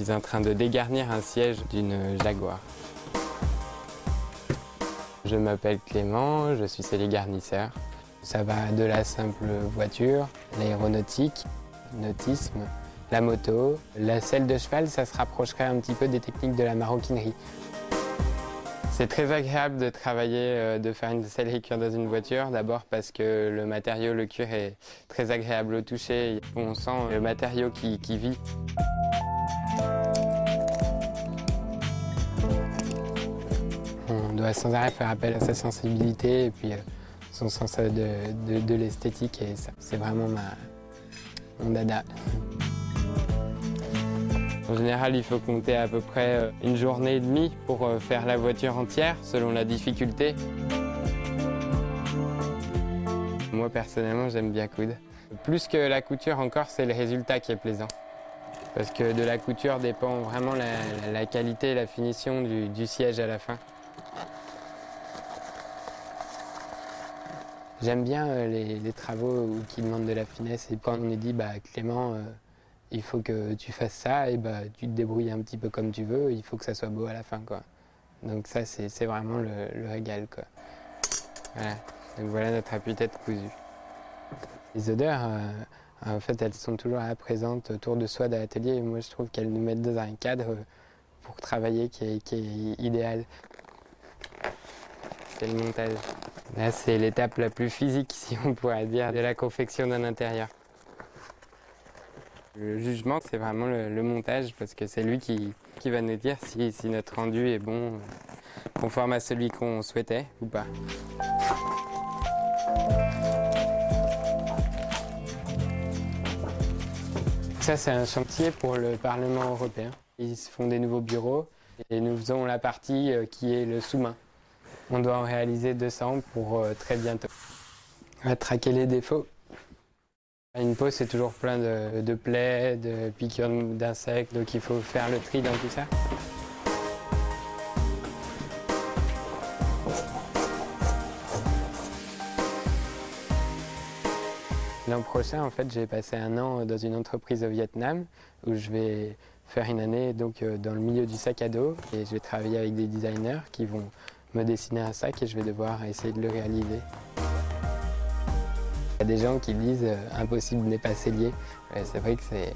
suis en train de dégarnir un siège d'une Jaguar. Je m'appelle Clément, je suis scellé-garnisseur. Ça va de la simple voiture, l'aéronautique, le nautisme, la moto. La selle de cheval, ça se rapprocherait un petit peu des techniques de la maroquinerie. C'est très agréable de travailler, de faire une selle et cuir dans une voiture. D'abord parce que le matériau, le cuir, est très agréable au toucher. On sent le matériau qui vit. On doit sans arrêt faire appel à sa sensibilité et puis son sens de l'esthétique. Et ça, c'est vraiment mon dada. En général, il faut compter à peu près une journée et demie pour faire la voiture entière, selon la difficulté. Moi, personnellement, j'aime bien coudre. Plus que la couture encore, c'est le résultat qui est plaisant. Parce que de la couture dépend vraiment la qualité et la finition du siège à la fin. J'aime bien les travaux qui demandent de la finesse. Et quand on me dit, Clément, il faut que tu fasses ça, et tu te débrouilles un petit peu comme tu veux, il faut que ça soit beau à la fin, quoi. Donc ça, c'est vraiment le régal, quoi. Voilà. Donc voilà notre appuie-tête cousue. Les odeurs, en fait, elles sont toujours là présentes autour de soi dans l'atelier, et moi je trouve qu'elles nous mettent dans un cadre pour travailler qui est idéal. C'est le montage. Là, c'est l'étape la plus physique, si on pourrait dire, de la confection d'un intérieur. Le jugement, c'est vraiment le montage, parce que c'est lui qui va nous dire si notre rendu est bon, conforme à celui qu'on souhaitait ou pas. Ça, c'est un chantier pour le Parlement européen. Ils se font des nouveaux bureaux et nous faisons la partie qui est le sous-main. On doit en réaliser 200 pour très bientôt. On va traquer les défauts. Une peau, c'est toujours plein de plaies, de piqûres d'insectes, donc il faut faire le tri dans tout ça. L'an prochain, en fait, j'ai passé un an dans une entreprise au Vietnam où je vais faire une année donc, dans le milieu du sac à dos et je vais travailler avec des designers qui vont me dessiner un sac et je vais devoir essayer de le réaliser. Il y a des gens qui disent impossible n'est pas cellier. C'est vrai que c'est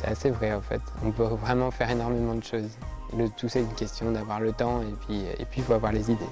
assez vrai en fait. On peut vraiment faire énormément de choses. Le tout c'est une question d'avoir le temps et puis il faut avoir les idées.